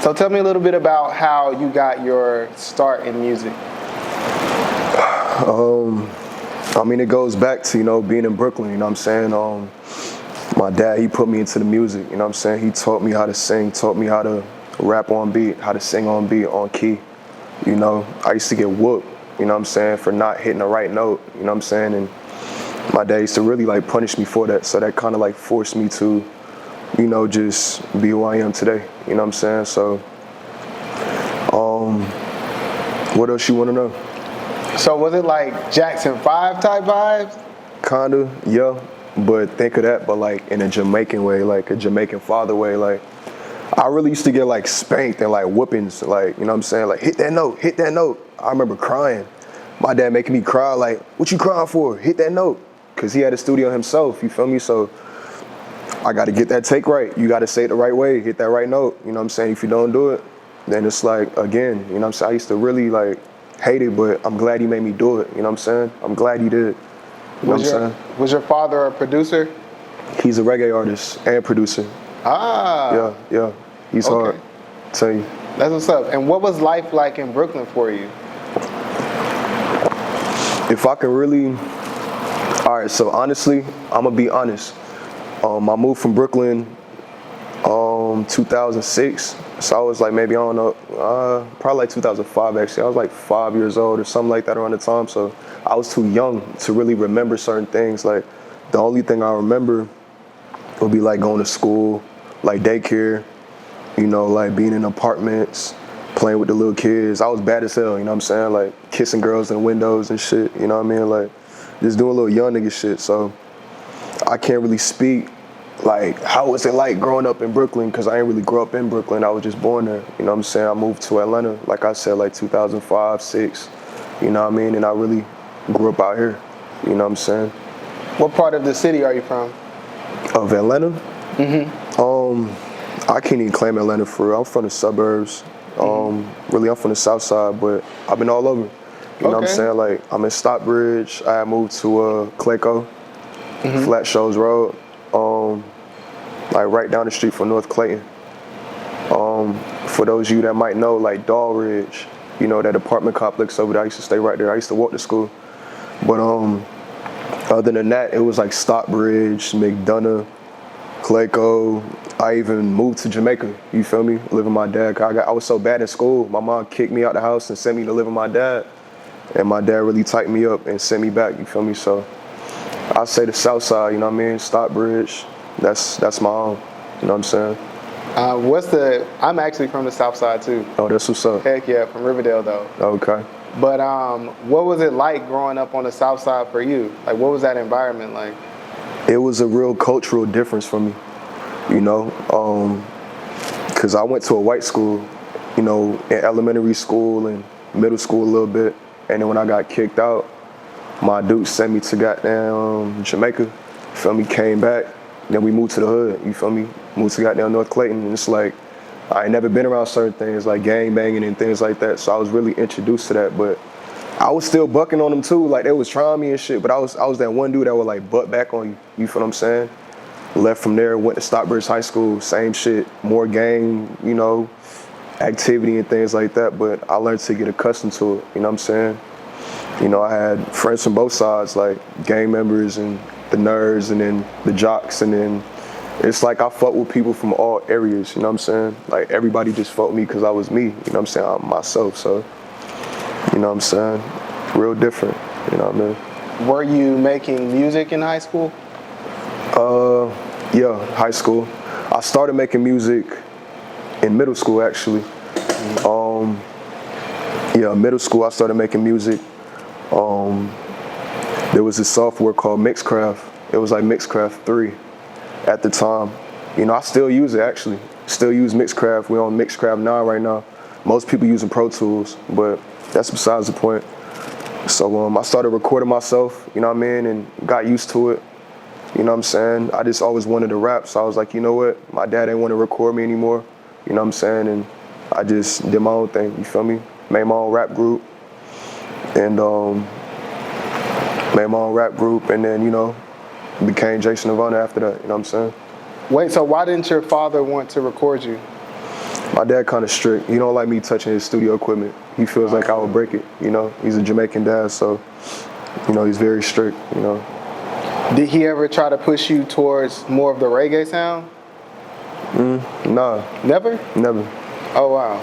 So tell me a little bit about how you got your start in music. I mean, it goes back to, being in Brooklyn, you know what I'm saying? My dad, he put me into the music, you know what I'm saying? He taught me how to sing, taught me how to rap on beat, how to sing on beat, on key. I used to get whooped, you know what I'm saying, for not hitting the right note, you know what I'm saying? And my dad used to really like punish me for that. So that kind of like forced me to, just be who I am today, you know what I'm saying? So, what else you want to know? So was it like Jackson 5 type vibes? Kinda, yeah. But think of that, but like in a Jamaican way, like a Jamaican father way. Like I really used to get like spanked and like whoopings, like, you know what I'm saying? Like hit that note, hit that note. I remember crying. My dad making me cry, like, what you crying for? Hit that note. Cause he had a studio himself, you feel me? So I gotta get that take right. You gotta say it the right way, hit that right note. You know what I'm saying? If you don't do it, then it's like, again, you know what I'm saying? I used to really like hate it, but I'm glad he made me do it, you know what I'm saying? I'm glad he did. You know what I'm saying? Was your father a producer? He's a reggae artist and producer. Ah. Yeah. He's hard. I tell you. That's what's up. And what was life like in Brooklyn for you? If I can really, all right, so honestly, I'm gonna be honest. I moved from Brooklyn 2006. So I was like maybe, I don't know, probably like 2005 actually. I was like 5 years old or something like that around the time. So I was too young to really remember certain things. Like the only thing I remember would be like going to school, like daycare, like being in apartments, playing with the little kids. I was bad as hell, you know what I'm saying? Like kissing girls in windows and shit, you know what I mean? Like just doing little young nigga shit. So I can't really speak like how was it like growing up in Brooklyn, because I ain't really grow up in Brooklyn. I was just born there, you know what I'm saying? I moved to Atlanta, like I said, like 2005, 6, you know what I mean? And I really grew up out here, you know what I'm saying? What part of the city are you from? Of Atlanta? I can't even claim Atlanta for real. I'm from the suburbs. Really, I'm from the south side, but I've been all over. You know what I'm saying? Like, I'm in Stockbridge. I moved to Clayco, Flat Shoals Road, like right down the street from North Clayton. For those of you that might know, like Dallridge, that apartment complex over there, I used to stay right there. I used to walk to school. But other than that, it was like Stockbridge, McDonough, Clayco. I even moved to Jamaica, you feel me? Live with my dad. I was so bad in school. My mom kicked me out the house and sent me to live with my dad. And my dad really tightened me up and sent me back, you feel me? So I say the south side, you know what I mean? Stockbridge, that's my home, you know what I'm saying? I'm actually from the south side too. Oh, that's what's up. Heck yeah, from Riverdale though. Okay. But what was it like growing up on the south side for you? Like what was that environment like? It was a real cultural difference for me, because I went to a white school, in elementary school and middle school a little bit. And then when I got kicked out, my dude sent me to goddamn Jamaica, you feel me, came back. Then we moved to the hood, you feel me? Moved to goddamn North Clayton. And it's like, I ain't never been around certain things like gang banging and things like that. So I was really introduced to that, but I was still bucking on them too. Like they was trying me and shit, but I was that one dude that would like butt back on you. You feel what I'm saying? Left from there, went to Stockbridge High School, same shit, more gang, activity and things like that. But I learned to get accustomed to it, you know what I'm saying? I had friends from both sides, like gang members and the nerds and then the jocks, and then it's like I fuck with people from all areas, you know what I'm saying? Like everybody just fucked me because I was me, you know what I'm saying? I'm myself, so, you know what I'm saying? Real different, you know what I mean? Were you making music in high school? Yeah, high school. I started making music in middle school actually. Middle school I started making music. There was this software called Mixcraft. It was like Mixcraft 3 at the time. I still use it actually. Still use Mixcraft. We're on Mixcraft 9 right now. Most people using Pro Tools, but that's besides the point. So I started recording myself, you know what I mean, and got used to it. You know what I'm saying? I just always wanted to rap, so I was like, you know what? My dad didn't want to record me anymore, you know what I'm saying? And I just did my own thing, you feel me? Made my own rap group, and then, became Jase Nirvana after that, you know what I'm saying? Wait, so why didn't your father want to record you? My dad kind of strict. He don't like me touching his studio equipment. He feels like I would break it, you know. He's a Jamaican dad, so, you know, he's very strict, you know. Did he ever try to push you towards more of the reggae sound? Nah, Never? never, Oh, wow.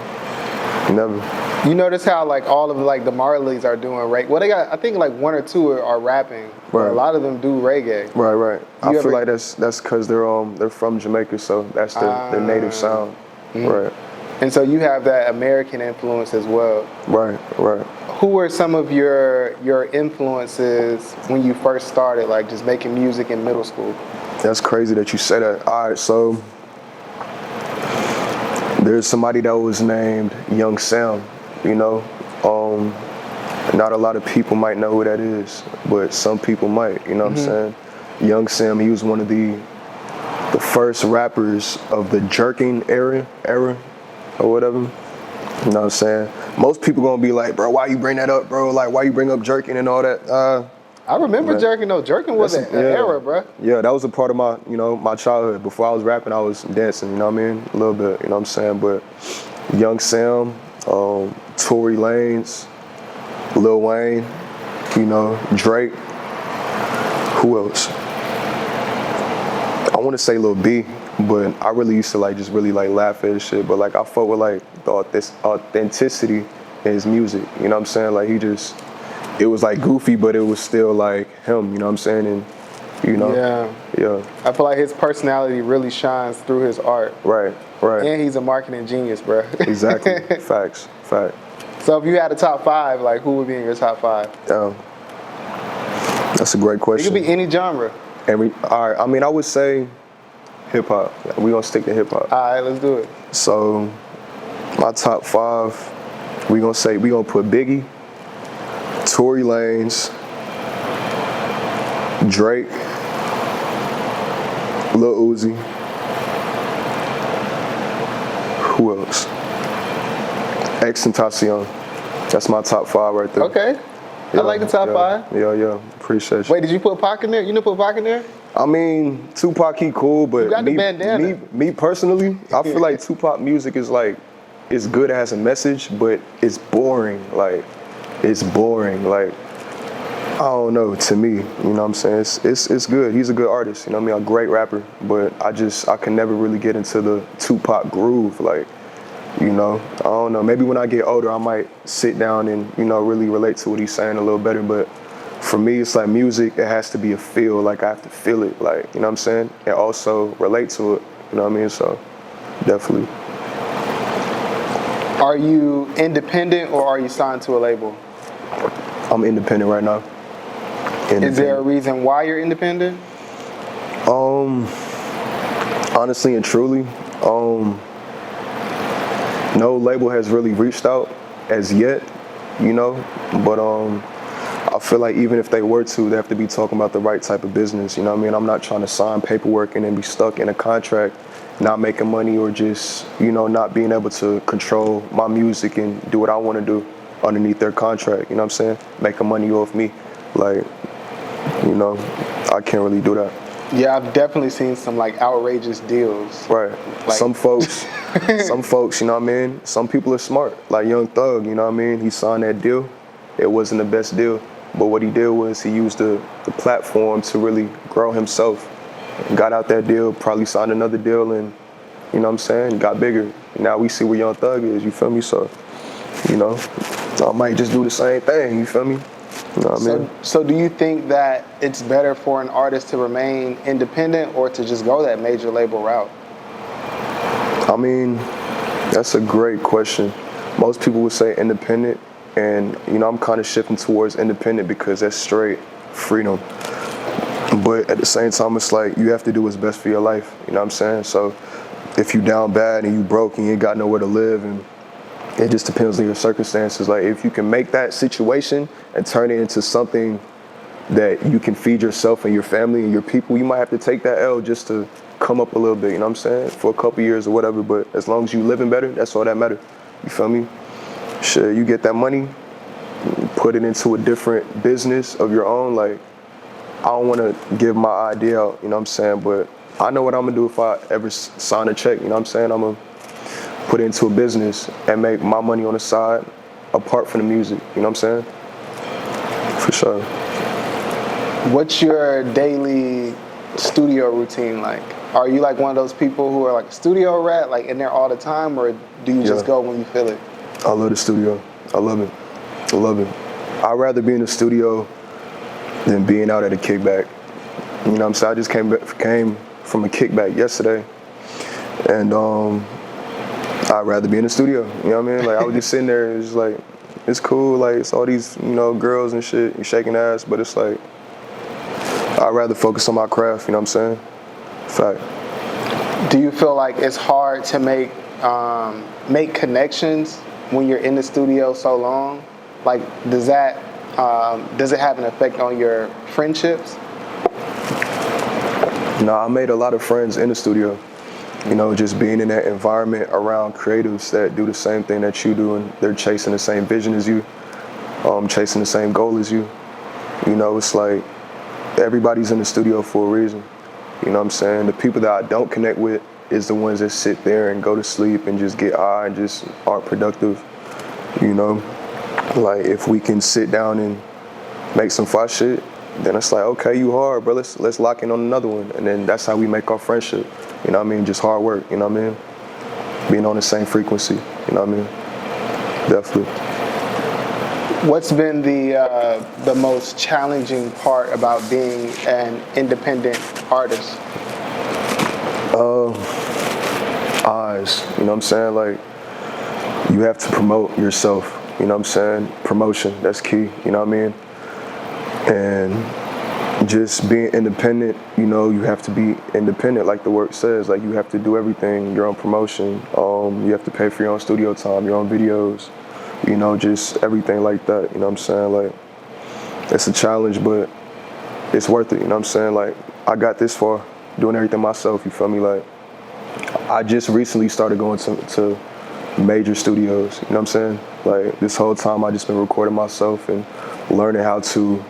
never. You notice how like all of like the Marleys are doing reggae? Well, they got, I think like one or two are rapping, but Right. a lot of them do reggae. Right, right. I You feel ever- like that's because they're from Jamaica, so that's their native sound. Right, And so you have that American influence as well. right, right. Who were some of your influences when you first started, like just making music in middle school? That's crazy that you say that. All right, so there's somebody that was named Young Sam, you know. Not a lot of people might know who that is, but some people might, you know what I'm saying? Young Sam, he was one of the first rappers of the Jerkin era or whatever. You know what I'm saying? Most people gonna be like, bro, why you bring that up, bro? Like, why you bring up Jerkin and all that? I remember Man. Jerkin though. Jerkin was an era, bro. Yeah, that was a part of my, you know, my childhood. Before I was rapping, I was dancing, you know what I mean? A little bit, you know what I'm saying? But Young Sam, Tory Lanez, Lil Wayne, you know, Drake. Who else? I want to say Lil B, but I really used to like just really like laugh at his shit. But like I fuck with like the authenticity in his music. You know what I'm saying? Like it was like goofy, but it was still like him. You know what I'm saying? And you know, yeah. I feel like his personality really shines through his art. Right, right. And he's a marketing genius, bro. Exactly. Facts. Fact. So if you had a top 5, like who would be in your top 5? That's a great It question. could be any genre. All right. I mean, I would say hip hop. We gonna stick to hip hop. All right, let's do it. So my top 5, we gonna put Biggie, Tory Lanez, Drake, Lil Uzi. Who else? XXXTentacion. That's my top 5 right there. Okay. I like the top 5. Yeah. Appreciate you. Wait, did you put Pac in there? You didn't put Pac in there? I mean, Tupac, he cool, but You got the bandana. me personally, I feel like Tupac music is like, it's good as a message, but it's boring. Like, it's boring. Like, I don't know, to me, you know what I'm saying? It's good. He's a good artist, you know what I mean? A great rapper, but I can never really get into the Tupac groove. Like, you know, I don't know. Maybe when I get older, I might sit down and, you know, really relate to what he's saying a little better. But for me, it's like music, it has to be a feel. Like, I have to feel it, like, you know what I'm saying? And also relate to it, you know what I mean? So, definitely. Are you independent or are you signed to a label? I'm independent right now. Is there a reason why you're independent? Honestly and truly, no label has really reached out as yet, you know, but I feel like even if they were to, they have to be talking about the right type of business, you know what I mean? I'm not trying to sign paperwork and then be stuck in a contract, not making money or just, you know, not being able to control my music and do what I want to do underneath their contract, you know what I'm saying? Making money off me, like, you know, I can't really do that. Yeah, I've definitely seen some like outrageous deals. Right. Like, some folks, you know what I mean? Some people are smart, like Young Thug, you know what I mean? He signed that deal. It wasn't the best deal, but what he did was he used the platform to really grow himself. Got out that deal, probably signed another deal, and, you know what I'm saying, got bigger. Now we see where Young Thug is, you feel me? So, you know, I might just do the same thing, you feel me? You know what I mean? So do you think that it's better for an artist to remain independent or to just go that major label route? I mean, that's a great question. Most people would say independent, and, you know, I'm kind of shifting towards independent because that's straight freedom. But at the same time, it's like you have to do what's best for your life, you know what I'm saying? So if you down bad and you broke and you ain't got nowhere to live, and it just depends on your circumstances. Like, if you can make that situation and turn it into something that you can feed yourself and your family and your people, you might have to take that L just to come up a little bit, you know what I'm saying? For a couple years or whatever, but as long as you living better, that's all that matters. You feel me? Shit, you get that money, put it into a different business of your own. Like, I don't want to give my idea out, you know what I'm saying? But I know what I'm going to do if I ever sign a check, you know what I'm saying? I'm put it into a business and make my money on the side apart from the music, you know what I'm saying? For sure. What's your daily studio routine like? Are you like one of those people who are like a studio rat, like in there all the time, or do you just go when you feel it? I love the studio. I love it. I love it. I'd rather be in the studio than being out at a kickback. You know what I'm saying? I just came from a kickback yesterday, and I'd rather be in the studio. You know what I mean? Like I was just sitting there, it's like, it's cool. Like it's all these, you know, girls and shit, you shaking ass, but it's like, I'd rather focus on my craft. You know what I'm saying? Fact. Do you feel like it's hard to make connections when you're in the studio so long? Like, does it have an effect on your friendships? No, I made a lot of friends in the studio. You know, just being in that environment around creatives that do the same thing that you do, and they're chasing the same vision as you, chasing the same goal as you. You know, it's like everybody's in the studio for a reason. You know what I'm saying? The people that I don't connect with is the ones that sit there and go to sleep and just get high and just aren't productive. You know, like if we can sit down and make some fire shit, then it's like, okay, you hard, bro. Let's lock in on another one, and then that's how we make our friendship. You know what I mean? Just hard work. You know what I mean? Being on the same frequency. You know what I mean? Definitely. What's been the most challenging part about being an independent artist? Eyes. You know what I'm saying? Like, you have to promote yourself. You know what I'm saying? Promotion. That's key. You know what I mean? And just being independent, you know, you have to be independent, like the word says. Like, you have to do everything, your own promotion. You have to pay for your own studio time, your own videos, you know, just everything like that. You know what I'm saying? Like, it's a challenge, but it's worth it. You know what I'm saying? Like, I got this far doing everything myself, you feel me? Like, I just recently started going to major studios, you know what I'm saying? Like, this whole time I just been recording myself and learning how to,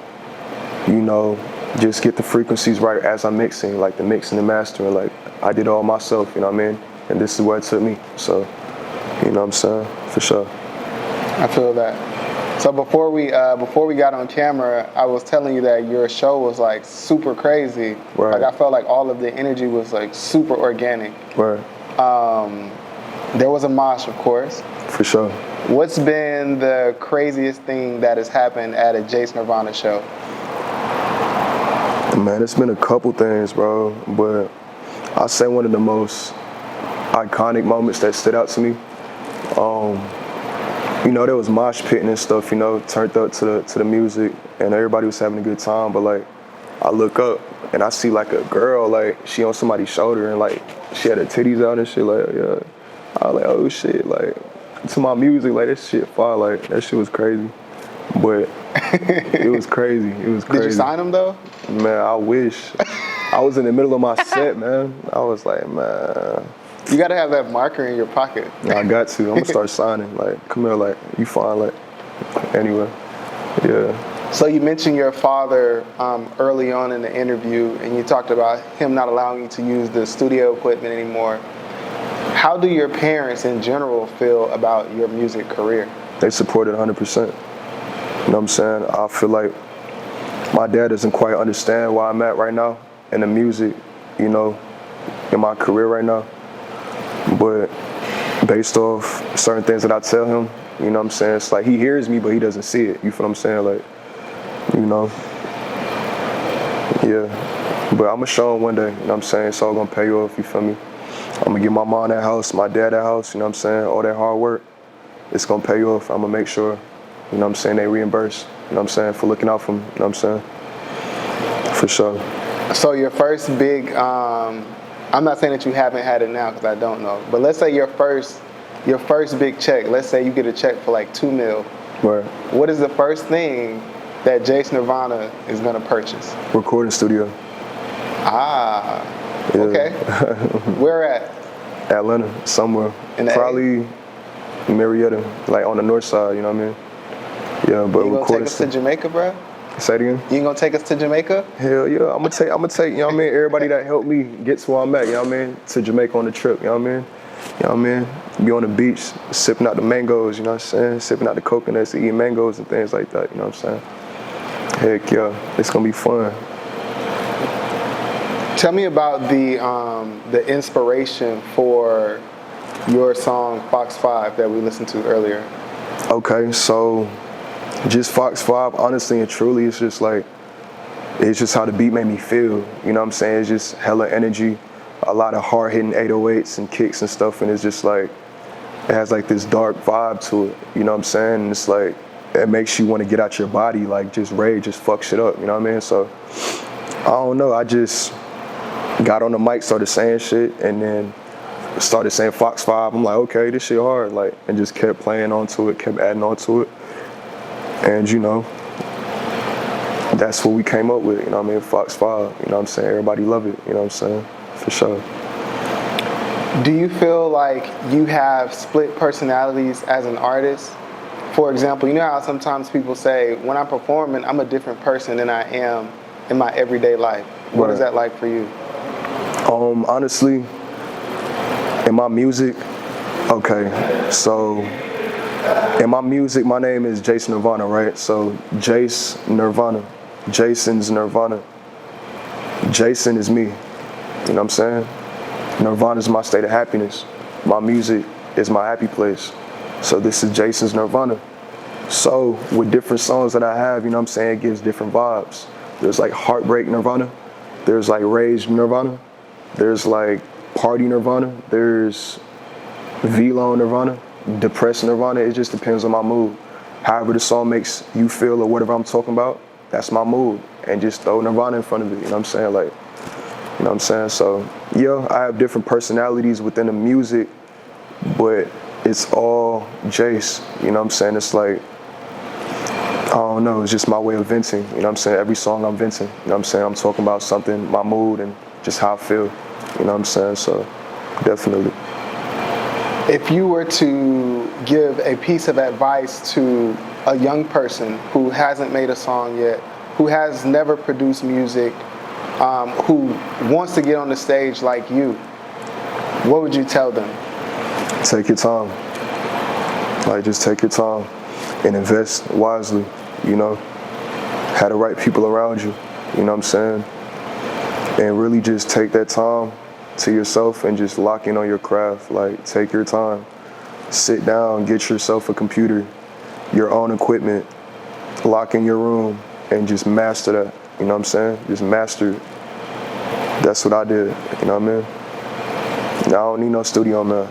you know, just get the frequencies right as I'm mixing, like the mixing and mastering. Like, I did it all myself, you know what I mean? And this is where it took me. So, you know what I'm saying? For sure. I feel that. So before we got on camera, I was telling you that your show was like super crazy. Right. Like I felt like all of the energy was like super organic. Right. There was a mosh, of course. For sure. What's been the craziest thing that has happened at a Jase Nirvana show? Man, it's been a couple things, bro, but I'll say one of the most iconic moments that stood out to me. You know, there was mosh pitting and stuff, you know, turned up to the music, and everybody was having a good time, but like, I look up and I see like a girl, like she on somebody's shoulder, and like she had her titties out and shit, like, yeah. I was like, oh shit, like, to my music, like, that shit fire, like, that shit was crazy. But it was crazy, it was crazy. Did you sign them though? Man, I wish. I was in the middle of my set, man. I was like, man. You gotta have that marker in your pocket. I got to. I'm gonna start signing. Like, come here, like, you fine, like, anyway, yeah. So you mentioned your father early on in the interview, and you talked about him not allowing you to use the studio equipment anymore. How do your parents in general feel about your music career? They support it 100%. You know what I'm saying? I feel like my dad doesn't quite understand where I'm at right now in the music, you know, in my career right now. But based off certain things that I tell him, you know what I'm saying? It's like he hears me, but he doesn't see it. You feel what I'm saying? Like, you know, yeah. But I'm gonna show him one day, you know what I'm saying? It's all gonna pay off, you feel me? I'm gonna give my mom that house, my dad that house, you know what I'm saying? All that hard work, it's gonna pay off. I'm gonna make sure, you know what I'm saying, they reimburse, you know what I'm saying, for looking out for me, you know what I'm saying? For sure. So your first big, I'm not saying that you haven't had it now because I don't know, but let's say your first big check, let's say you get a check for like $2 million. Right. What is the first thing that Jase Nirvana is gonna purchase? Recording studio. Ah, Yeah. okay. Where at? Atlanta, somewhere. In the Probably Marietta, like on the north side, you know what I mean? Yeah, but You gonna recording take us to Jamaica, bro? Say it again? You gonna take us to Jamaica? Hell yeah, I'm gonna take, you know what I mean, everybody that helped me get to where I'm at, you know what I mean, to Jamaica on the trip, you know what I mean? You know what I mean? Be on the beach, sipping out the mangoes, you know what I'm saying? Sipping out the coconuts, eating mangoes and things like that, you know what I'm saying? Heck yeah, it's gonna be fun. Tell me about the inspiration for your song Fox 5 that we listened to earlier. Okay, so just Fox 5, honestly and truly, it's just how the beat made me feel. You know what I'm saying? It's just hella energy, a lot of hard-hitting 808s and kicks and stuff, and it's just like, it has like this dark vibe to it, you know what I'm saying? And it's like, it makes you want to get out your body, like just rage, just fuck shit up, you know what I mean? So, I don't know, I just got on the mic, started saying shit, and then started saying Fox 5. I'm like, okay, this shit hard, like, and just kept playing onto it, kept adding onto it. And you know, that's what we came up with, you know what I mean? Fox 5, you know what I'm saying? Everybody love it, you know what I'm saying? For sure. Do you feel like you have split personalities as an artist? For example, you know how sometimes people say, when I'm performing, I'm a different person than I am in my everyday life. What is that like for you? Honestly, in my music, okay, so in my music, my name is Jase Nirvana, right? So Jase Nirvana, Jason's Nirvana. Jason is me, you know what I'm saying? Nirvana is my state of happiness. My music is my happy place. So this is Jason's Nirvana. So with different songs that I have, you know what I'm saying, it gives different vibes. There's like Heartbreak Nirvana, there's like Rage Nirvana, there's like Party Nirvana, there's V-Long Nirvana, Depressed Nirvana. It just depends on my mood. However the song makes you feel or whatever I'm talking about, that's my mood. And just throw Nirvana in front of it, you know what I'm saying? Like, you know what I'm saying? So, yeah, I have different personalities within the music, but it's all Jase, you know what I'm saying? It's like, I don't know, it's just my way of venting, you know what I'm saying? Every song I'm venting, you know what I'm saying? I'm talking about something, my mood, and just how I feel, you know what I'm saying? So, definitely. If you were to give a piece of advice to a young person who hasn't made a song yet, who has never produced music, who wants to get on the stage like you, what would you tell them? Take your time. Like, just take your time and invest wisely, you know? Have the right people around you, you know what I'm saying? And really just take that time to yourself and just lock in on your craft. Like, take your time. Sit down, get yourself a computer, your own equipment, lock in your room, and just master that, you know what I'm saying? Just master it. That's what I did, you know what I mean? I don't need no studio, man.